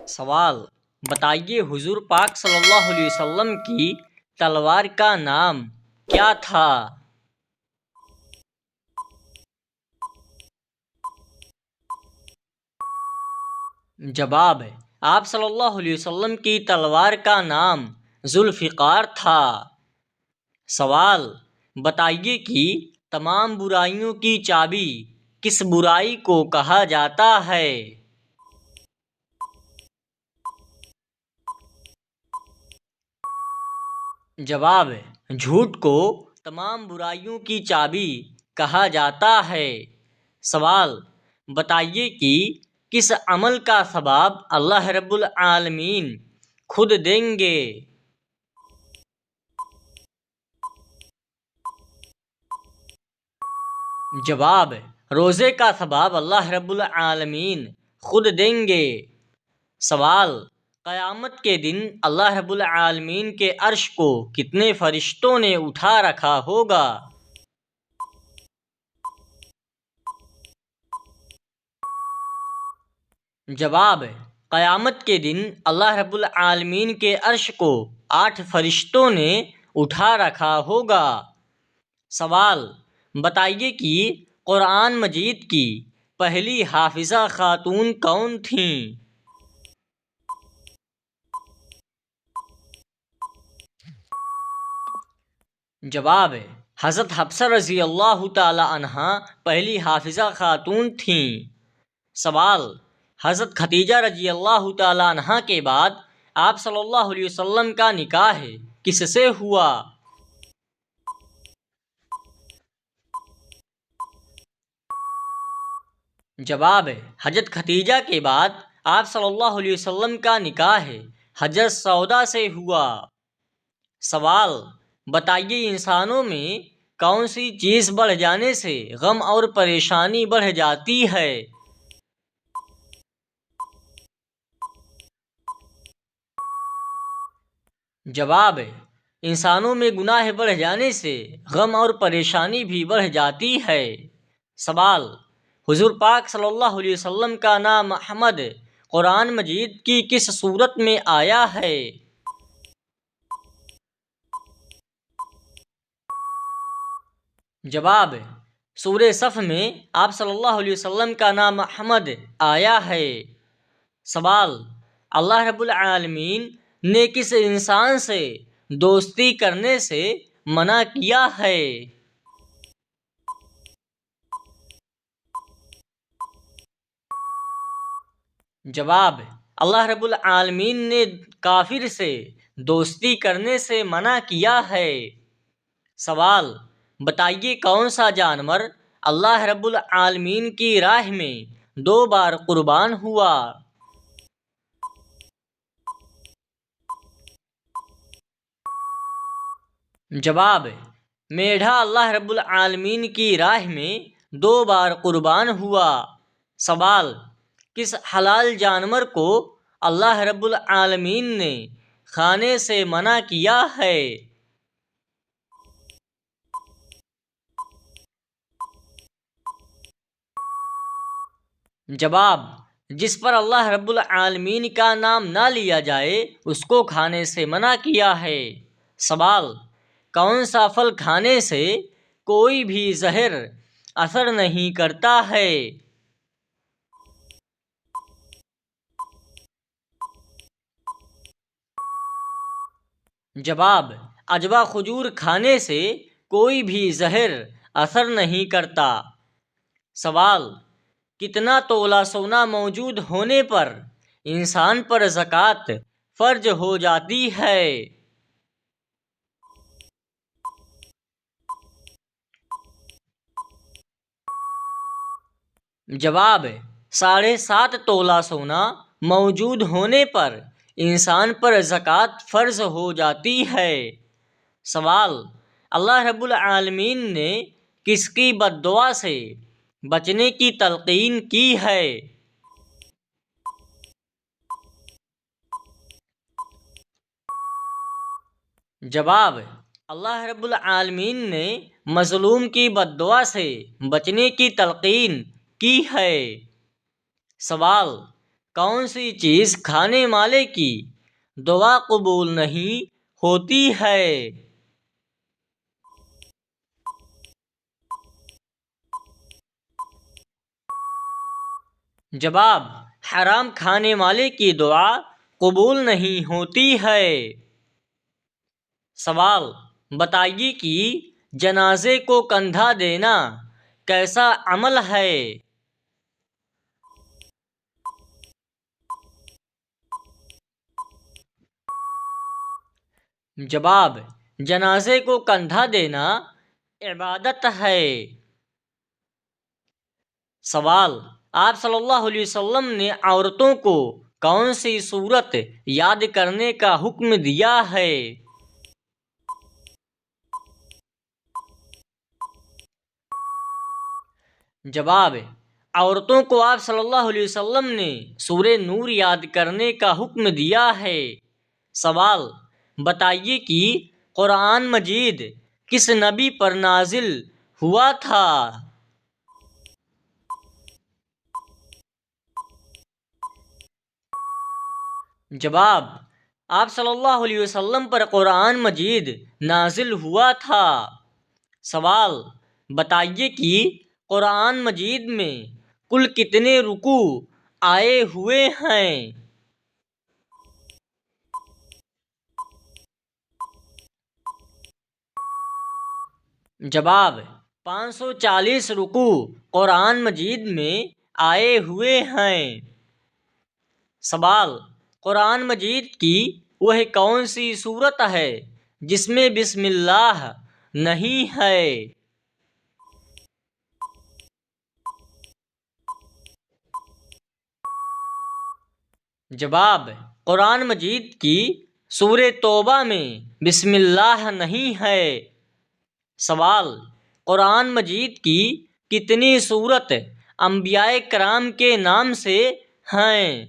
سوال: بتائیے حضور پاک صلی اللہ علیہ وسلم کی تلوار کا نام کیا تھا؟ جواب: آپ صلی اللہ علیہ وسلم کی تلوار کا نام ذوالفقار تھا۔ سوال: بتائیے کہ تمام برائیوں کی چابی کس برائی کو کہا جاتا ہے؟ جواب: جھوٹ کو تمام برائیوں کی چابی کہا جاتا ہے۔ سوال: بتائیے کہ کس عمل کا ثواب اللہ رب العالمین خود دیں گے؟ جواب: روزے کا ثواب اللہ رب العالمین خود دیں گے۔ سوال: قیامت کے دن اللہ رب العالمین کے عرش کو کتنے فرشتوں نے اٹھا رکھا ہوگا؟ جواب: قیامت کے دن اللہ رب العالمین کے عرش کو 8 فرشتوں نے اٹھا رکھا ہوگا۔ سوال: بتائیے کہ قرآن مجید کی پہلی حافظہ خاتون کون تھیں؟ جواب: حضرت حفصہ رضی اللہ تعالی عنہا پہلی حافظہ خاتون تھیں۔ سوال: حضرت خدیجہ رضی اللہ تعالی عنہا کے بعد آپ صلی اللہ علیہ وسلم کا نکاح کس سے ہوا؟ جواب: حضرت خدیجہ کے بعد آپ صلی اللہ علیہ وسلم کا نکاح حضرت سودا سے ہوا۔ سوال: بتائیے انسانوں میں کون سی چیز بڑھ جانے سے غم اور پریشانی بڑھ جاتی ہے؟ جواب: انسانوں میں گناہ بڑھ جانے سے غم اور پریشانی بھی بڑھ جاتی ہے۔ سوال: حضور پاک صلی اللہ علیہ وسلم کا نام احمد قرآن مجید کی کس سورت میں آیا ہے؟ جواب: سورہ صف میں آپ صلی اللہ علیہ وسلم کا نام احمد آیا ہے۔ سوال: اللہ رب العالمین نے کس انسان سے دوستی کرنے سے منع کیا ہے؟ جواب: اللہ رب العالمین نے کافر سے دوستی کرنے سے منع کیا ہے۔ سوال: بتائیے کون سا جانور اللہ رب العالمین کی راہ میں 2 بار قربان ہوا؟ جواب: میڑھا اللہ رب العالمین کی راہ میں 2 بار قربان ہوا۔ سوال: کس حلال جانور کو اللہ رب العالمین نے کھانے سے منع کیا ہے؟ جواب: جس پر اللہ رب العالمین کا نام نہ لیا جائے اس کو کھانے سے منع کیا ہے۔ سوال: کون سا پھل کھانے سے کوئی بھی زہر اثر نہیں کرتا ہے؟ جواب: عجوہ کھجور کھانے سے کوئی بھی زہر اثر نہیں کرتا۔ سوال: کتنا تولہ سونا موجود ہونے پر انسان پر زکوٰۃ فرض ہو جاتی ہے؟ جواب: 7.5 تولہ سونا موجود ہونے پر انسان پر زکوٰۃ فرض ہو جاتی ہے۔ سوال: اللہ رب العالمین نے کس کی بد دعا سے بچنے کی تلقین کی ہے؟ جواب: اللہ رب العالمین نے مظلوم کی بد دعا سے بچنے کی تلقین کی ہے۔ سوال: کون سی چیز کھانے والے کی دعا قبول نہیں ہوتی ہے؟ جواب: حرام کھانے والے کی دعا قبول نہیں ہوتی ہے۔ سوال: بتائیے کہ جنازے کو کندھا دینا کیسا عمل ہے؟ جواب: جنازے کو کندھا دینا عبادت ہے۔ سوال: آپ صلی اللہ علیہ وسلم نے عورتوں کو کون سی سورت یاد کرنے کا حکم دیا ہے؟ جواب: عورتوں کو آپ صلی اللہ علیہ وسلم نے سورہ نور یاد کرنے کا حکم دیا ہے۔ سوال: بتائیے کہ قرآن مجید کس نبی پر نازل ہوا تھا؟ جواب: آپ صلی اللہ علیہ وسلم پر قرآن مجید نازل ہوا تھا۔ سوال: بتائیے کہ قرآن مجید میں کل کتنے رکوع آئے ہوئے ہیں؟ جواب: 540 رکوع قرآن مجید میں آئے ہوئے ہیں۔ سوال: قرآن مجید کی وہ کون سی سورت ہے جس میں بسم اللہ نہیں ہے؟ جواب: قرآن مجید کی سورہ توبہ میں بسم اللہ نہیں ہے۔ سوال: قرآن مجید کی کتنی سورت انبیاء کرام کے نام سے ہیں؟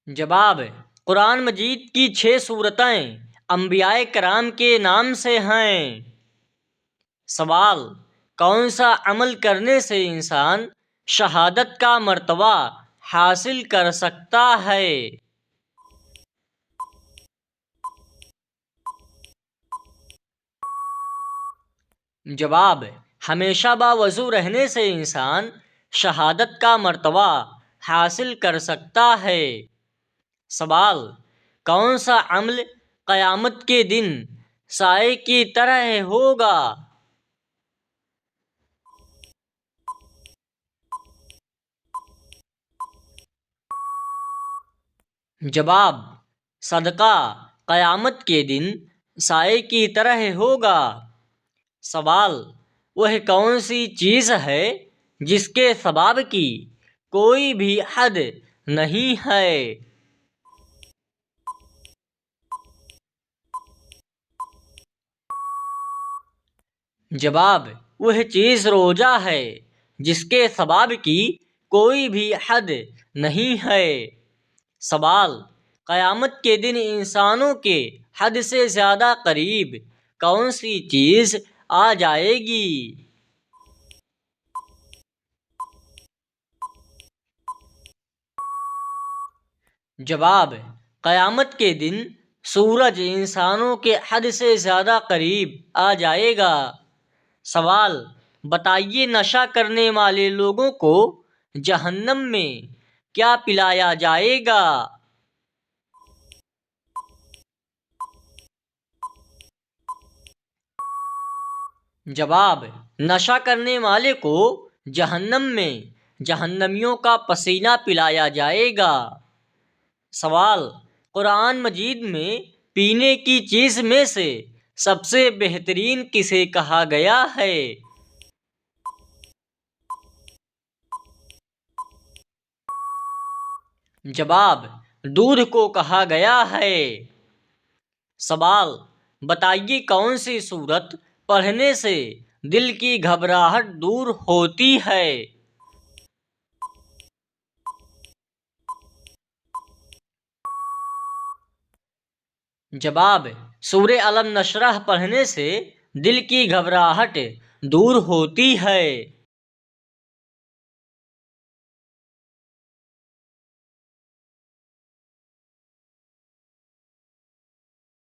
جواب: قرآن مجید کی 6 سورتیں انبیاء کرام کے نام سے ہیں۔ سوال: کون سا عمل کرنے سے انسان شہادت کا مرتبہ حاصل کر سکتا ہے؟ جواب: ہمیشہ باوضو رہنے سے انسان شہادت کا مرتبہ حاصل کر سکتا ہے۔ سوال: کون سا عمل قیامت کے دن سائے کی طرح ہوگا؟ جواب: صدقہ قیامت کے دن سائے کی طرح ہوگا۔ سوال: وہ کون سی چیز ہے جس کے ثواب کی کوئی بھی حد نہیں ہے؟ جواب: وہ چیز روزہ ہے جس کے ثواب کی کوئی بھی حد نہیں ہے۔ سوال: قیامت کے دن انسانوں کے حد سے زیادہ قریب کون سی چیز آ جائے گی؟ جواب: قیامت کے دن سورج انسانوں کے حد سے زیادہ قریب آ جائے گا۔ سوال: بتائیے نشہ کرنے والے لوگوں کو جہنم میں کیا پلایا جائے گا؟ جواب: نشہ کرنے والے کو جہنم میں جہنمیوں کا پسینہ پلایا جائے گا۔ سوال: قرآن مجید میں پینے کی چیز میں سے سب سے بہترین کسے کہا گیا ہے؟ جواب: دودھ کو کہا گیا ہے۔ سوال: بتائیے کون سی سورت پڑھنے سے دل کی گھبراہٹ دور ہوتی ہے؟ جواب: سورہ الم نشرح پڑھنے سے دل کی گھبراہٹ دور ہوتی ہے۔